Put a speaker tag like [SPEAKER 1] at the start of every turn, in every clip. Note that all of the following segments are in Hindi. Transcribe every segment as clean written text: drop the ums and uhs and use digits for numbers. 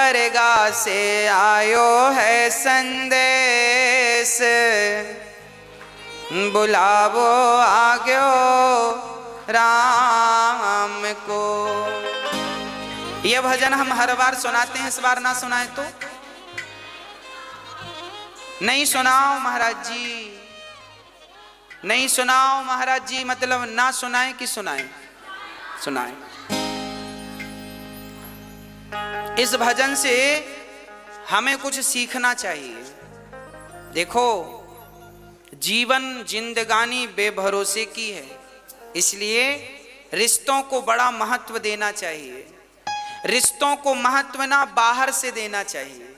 [SPEAKER 1] स्वर्गा से आयो है संदेश, बुलावो आग्यो राम को। यह भजन हम हर बार सुनाते हैं, इस बार ना सुनाए तो नहीं सुनाओ महाराज जी, नहीं सुनाओ महाराज जी, मतलब ना सुनाए कि सुनाए? सुनाए। इस भजन से हमें कुछ सीखना चाहिए। देखो, जीवन जिंदगानी बेभरोसे की है, इसलिए रिश्तों को बड़ा महत्व देना चाहिए। रिश्तों को महत्व ना बाहर से देना चाहिए,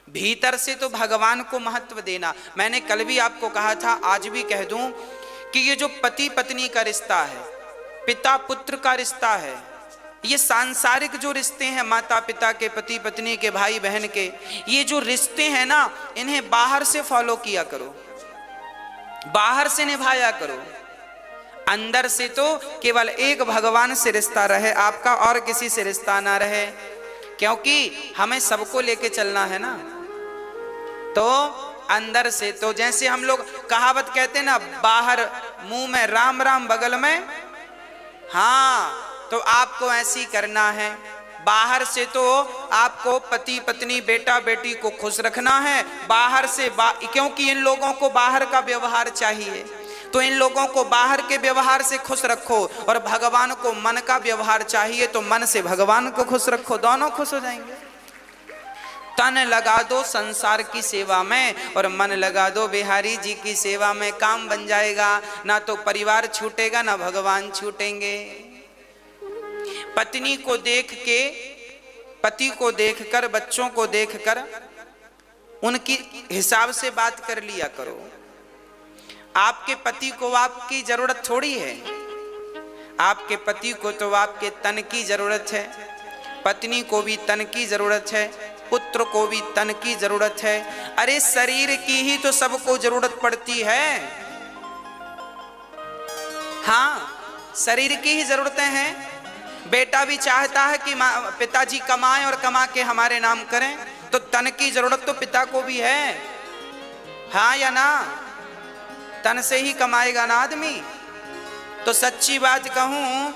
[SPEAKER 1] भीतर से तो भगवान को महत्व देना। मैंने कल भी आपको कहा था, आज भी कह दूं कि ये जो पति पत्नी का रिश्ता है, पिता पुत्र का रिश्ता है, ये सांसारिक जो रिश्ते हैं, माता पिता के, पति पत्नी के, भाई बहन के, ये जो रिश्ते हैं ना, इन्हें बाहर से फॉलो किया करो, बाहर से निभाया करो। अंदर से तो केवल एक भगवान से रिश्ता रहे आपका, और किसी से रिश्ता ना रहे, क्योंकि हमें सबको लेके चलना है ना। तो अंदर से तो जैसे हम लोग कहावत कहते हैं ना, बाहर मुंह में राम राम बगल में, हाँ, तो आपको ऐसी करना है। बाहर से तो आपको पति पत्नी बेटा बेटी को खुश रखना है, बाहर से क्योंकि इन लोगों को बाहर का व्यवहार चाहिए, तो इन लोगों को बाहर के व्यवहार से खुश रखो, और भगवान को मन का व्यवहार चाहिए, तो मन से भगवान को खुश रखो, दोनों खुश हो जाएंगे। तन लगा दो संसार की सेवा में और मन लगा दो बिहारी जी की सेवा में, काम बन जाएगा। ना तो परिवार छूटेगा, ना भगवान छूटेंगे। पत्नी को देख के, पति को देखकर, बच्चों को देखकर उनकी हिसाब से बात कर लिया करो। आपके पति को आपकी जरूरत थोड़ी है, आपके पति को तो आपके तन की जरूरत है, पत्नी को भी तन की जरूरत है, पुत्र को भी तन की जरूरत है। अरे शरीर की ही तो सबको जरूरत पड़ती है। हाँ, शरीर की ही जरूरतें हैं। बेटा भी चाहता है कि पिताजी कमाएं और कमा के हमारे नाम करें, तो तन की जरूरत तो पिता को भी है, हाँ या ना? तन से ही कमाएगा ना आदमी। तो सच्ची बात कहूं,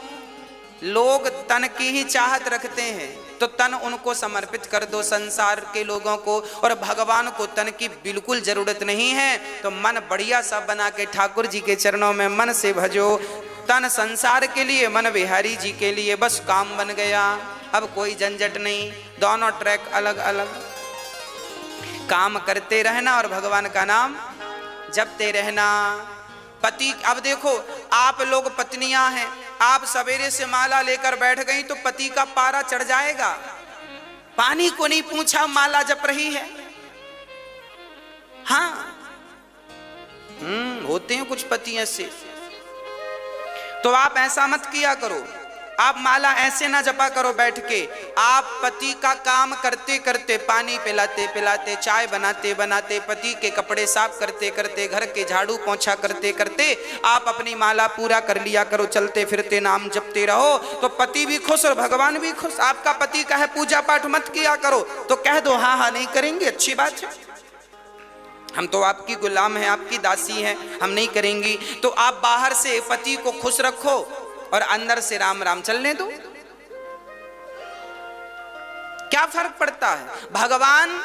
[SPEAKER 1] लोग तन की ही चाहत रखते हैं, तो तन उनको समर्पित कर दो संसार के लोगों को, और भगवान को तन की बिल्कुल जरूरत नहीं है। तो मन बढ़िया सा बना के ठाकुर जी के चरणों में मन से भजो। तन संसार के लिए, मन बिहारी जी के लिए, बस काम बन गया। अब कोई झंझट नहीं, दोनों ट्रैक अलग अलग, काम करते रहना और भगवान का नाम जपते रहना। पति, अब देखो आप लोग पत्नियां हैं, आप सवेरे से माला लेकर बैठ गई तो पति का पारा चढ़ जाएगा। पानी को नहीं पूछा, माला जप रही है। हाँ, होते हैं कुछ पति ऐसे। तो आप ऐसा मत किया करो, आप माला ऐसे ना जपा करो बैठ के। आप पति का काम करते करते, पानी पिलाते पिलाते, चाय बनाते बनाते, पति के कपड़े साफ करते करते, घर के झाड़ू पोंछा करते करते आप अपनी माला पूरा कर लिया करो। चलते फिरते नाम जपते रहो, तो पति भी खुश और भगवान भी खुश। आपका पति कहे पूजा पाठ मत किया करो, तो कह दो हाँ हाँ नहीं करेंगे, अच्छी बात है, हम तो आपकी गुलाम हैं, आपकी दासी हैं, हम नहीं करेंगी। तो आप बाहर से पति को खुश रखो और अंदर से राम राम चलने दो। क्या फर्क पड़ता है? भगवान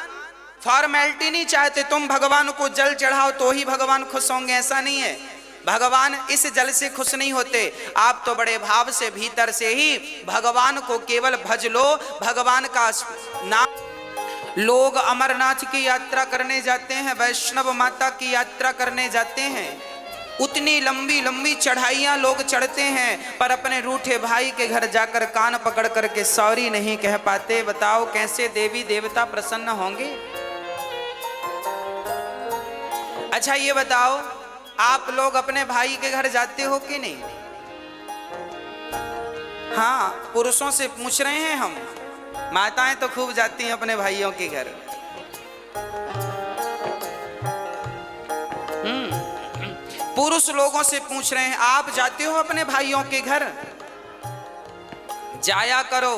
[SPEAKER 1] फॉर्मेलिटी नहीं चाहते, तुम भगवान को जल चढ़ाओ तो ही भगवान खुश होंगे, ऐसा नहीं है। भगवान इस जल से खुश नहीं होते, आप तो बड़े भाव से भीतर से ही भगवान को केवल भज लो, भगवान का नाम। लोग अमरनाथ की यात्रा करने जाते हैं, वैष्णव माता की यात्रा करने जाते हैं, उतनी लंबी लंबी चढ़ाइयां लोग चढ़ते हैं, पर अपने रूठे भाई के घर जाकर कान पकड़ करके सॉरी नहीं कह पाते। बताओ कैसे देवी देवता प्रसन्न होंगे? अच्छा ये बताओ, आप लोग अपने भाई के घर जाते हो कि नहीं? हाँ, पुरुषों से पूछ रहे हैं हम, माताएं तो खूब जाती हैं अपने भाइयों के घर। पुरुष लोगों से पूछ रहे हैं, आप जाते हो अपने भाइयों के घर? जाया करो।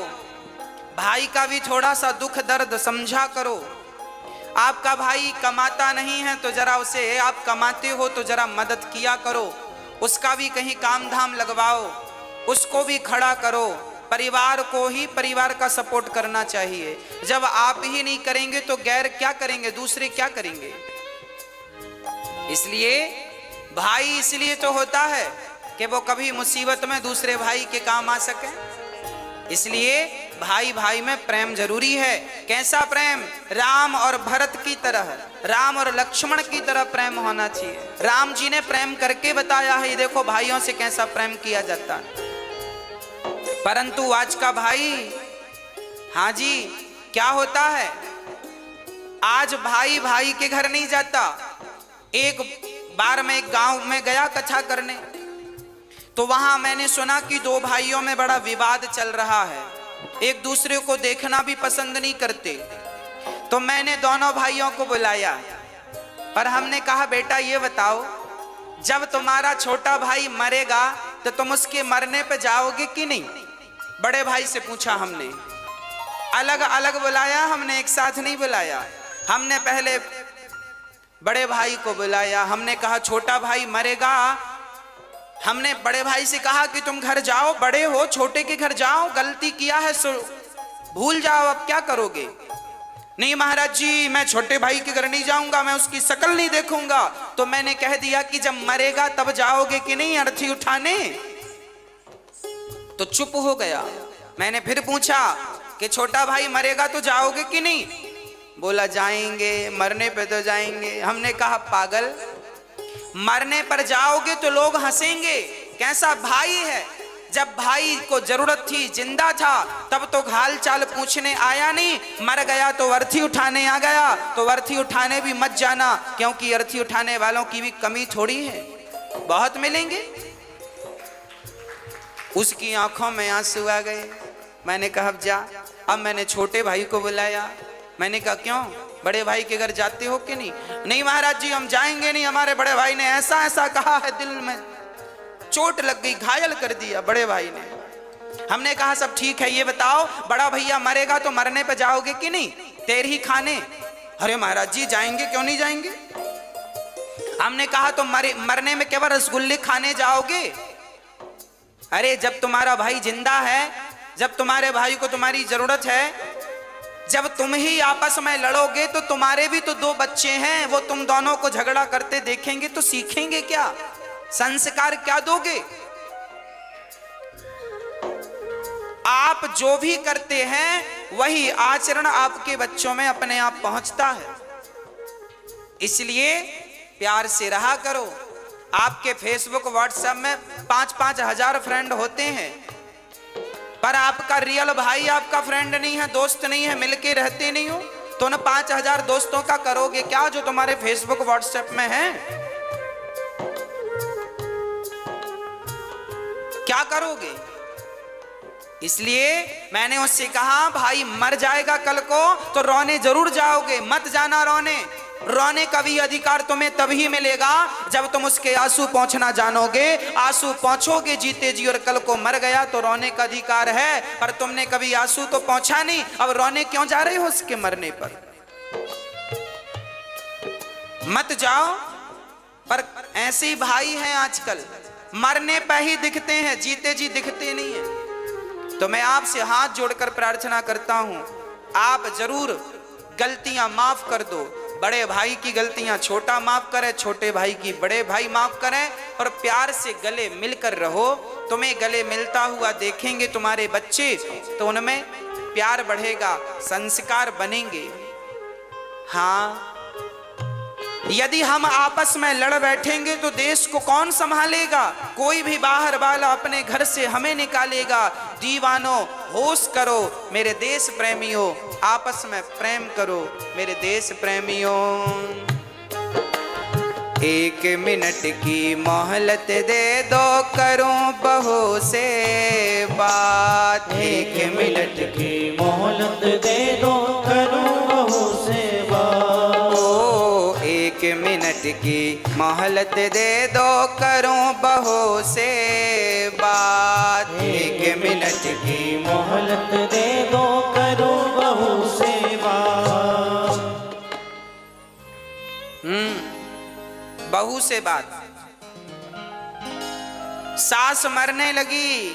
[SPEAKER 1] भाई का भी थोड़ा सा दुख दर्द समझा करो। आपका भाई कमाता नहीं है तो जरा उसे, आप कमाते हो तो जरा मदद किया करो, उसका भी कहीं काम धाम लगवाओ, उसको भी खड़ा करो। परिवार को ही परिवार का सपोर्ट करना चाहिए। जब आप ही नहीं करेंगे तो गैर क्या करेंगे, दूसरे क्या करेंगे। इसलिए भाई इसलिए तो होता है कि वो कभी मुसीबत में दूसरे भाई के काम आ सके। इसलिए भाई भाई में प्रेम जरूरी है। कैसा प्रेम? राम और भरत की तरह, राम और लक्ष्मण की तरह प्रेम होना चाहिए। राम जी ने प्रेम करके बताया है, देखो भाइयों से कैसा प्रेम किया जाता है। परंतु आज का भाई, हाँ जी, क्या होता है, आज भाई भाई के घर नहीं जाता। एक बार मैं एक गांव में गया कथा करने, तो वहां मैंने सुना कि दो भाइयों में बड़ा विवाद चल रहा है, एक दूसरे को देखना भी पसंद नहीं करते। तो मैंने दोनों भाइयों को बुलाया और हमने कहा, बेटा ये बताओ, जब तुम्हारा छोटा भाई मरेगा तो तुम उसके मरने पे जाओगे कि नहीं? बड़े भाई से पूछा हमने, अलग अलग बुलाया हमने, एक साथ नहीं बुलाया। हमने पहले बड़े भाई को बुलाया, हमने कहा छोटा भाई मरेगा। हमने बड़े भाई से कहा कि तुम घर जाओ, बड़े हो, छोटे के घर जाओ, गलती किया है सो भूल जाओ, अब क्या करोगे? नहीं महाराज जी, मैं छोटे भाई के घर नहीं जाऊंगा, मैं उसकी शक्ल नहीं देखूंगा। तो मैंने कह दिया कि जब मरेगा तब जाओगे कि नहीं अर्थी उठाने? तो चुप हो गया। मैंने फिर पूछा कि छोटा भाई मरेगा तो जाओगे कि नहीं? बोला जाएंगे, मरने पे तो जाएंगे। हमने कहा पागल, मरने पर जाओगे तो लोग हंसेंगे, कैसा भाई है। जब भाई को जरूरत थी, जिंदा था, तब तो हाल चाल पूछने आया नहीं, मर गया तो अर्थी उठाने आ गया। तो अर्थी उठाने भी मत जाना, क्योंकि अर्थी उठाने वालों की भी कमी थोड़ी है, बहुत मिलेंगे। उसकी आंखों में आंसू आ गए। मैंने कहा अब जा। अब मैंने छोटे भाई को बुलाया, मैंने कहा क्यों, बड़े भाई के घर जाते हो कि नहीं? नहीं महाराज जी, हम जाएंगे नहीं, हमारे बड़े भाई ने ऐसा ऐसा कहा है, दिल में चोट लग गई, घायल कर दिया बड़े भाई ने। हमने कहा सब ठीक है, ये बताओ बड़ा भैया मरेगा तो मरने पे जाओगे कि नहीं? तेरी ही खाने। अरे महाराज जी जाएंगे, क्यों नहीं जाएंगे? हमने कहा तो मरने में केवल रसगुल्ले खाने जाओगे? अरे जब तुम्हारा भाई जिंदा है, जब तुम्हारे भाई को तुम्हारी जरूरत है, जब तुम ही आपस में लड़ोगे तो तुम्हारे भी तो दो बच्चे हैं, वो तुम दोनों को झगड़ा करते देखेंगे तो सीखेंगे क्या? संस्कार क्या दोगे? आप जो भी करते हैं वही आचरण आपके बच्चों में अपने आप पहुंचता है। इसलिए प्यार से रहा करो। आपके फेसबुक व्हाट्सएप में 5-5 हजार फ्रेंड होते हैं, पर आपका रियल भाई आपका फ्रेंड नहीं है, दोस्त नहीं है, मिलके रहते नहीं हो, तो उन 5,000 दोस्तों का करोगे क्या जो तुम्हारे फेसबुक व्हाट्सएप में है? क्या करोगे? इसलिए मैंने उससे कहा भाई मर जाएगा कल को तो रोने जरूर जाओगे, मत जाना रोने। रोने का भी अधिकार तुम्हें तभी मिलेगा जब तुम उसके आंसू पहुंचना जानोगे। आंसू पहुंचोगे जीते जी, और कल को मर गया तो रोने का अधिकार है, पर तुमने कभी आंसू तो पहुंचा नहीं, अब रोने क्यों जा रहे हो उसके मरने पर? मत जाओ। पर ऐसे ही भाई हैं आजकल, मरने पर ही दिखते हैं, जीते जी दिखते नहीं है। तो मैं आपसे हाथ जोड़कर प्रार्थना करता हूं, आप जरूर गलतियां माफ कर दो। बड़े भाई की गलतियां छोटा माफ करे, छोटे भाई की बड़े भाई माफ करें, और प्यार से गले मिलकर रहो। तुम्हें गले मिलता हुआ देखेंगे तुम्हारे बच्चे तो उनमें प्यार बढ़ेगा, संस्कार बनेंगे। हाँ, यदि हम आपस में लड़ बैठेंगे तो देश को कौन संभालेगा? कोई भी बाहर वाला अपने घर से हमें निकालेगा। दीवानों होश करो मेरे देश प्रेमियों, आपस में प्रेम करो मेरे देश प्रेमियों। 1 मिनट की मोहलत दे दो, करूं बहू से बात।
[SPEAKER 2] 1 मिनट की मोहलत दे दो, करूं बहू से बात।
[SPEAKER 1] 1 मिनट की मोहलत दे दो, करूं बहू से बात।
[SPEAKER 2] 1 मिनट की मोहलत दे दो, करूं
[SPEAKER 1] बहू से बात। सास मरने लगी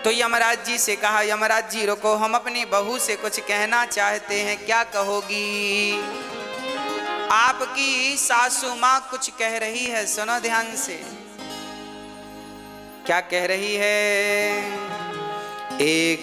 [SPEAKER 1] तो यमराज जी से कहा, यमराज जी रुको, हम अपनी बहू से कुछ कहना चाहते हैं, क्या कहोगी? आपकी सासू मां कुछ कह रही है, सुनो ध्यान से। क्या कह रही है? एक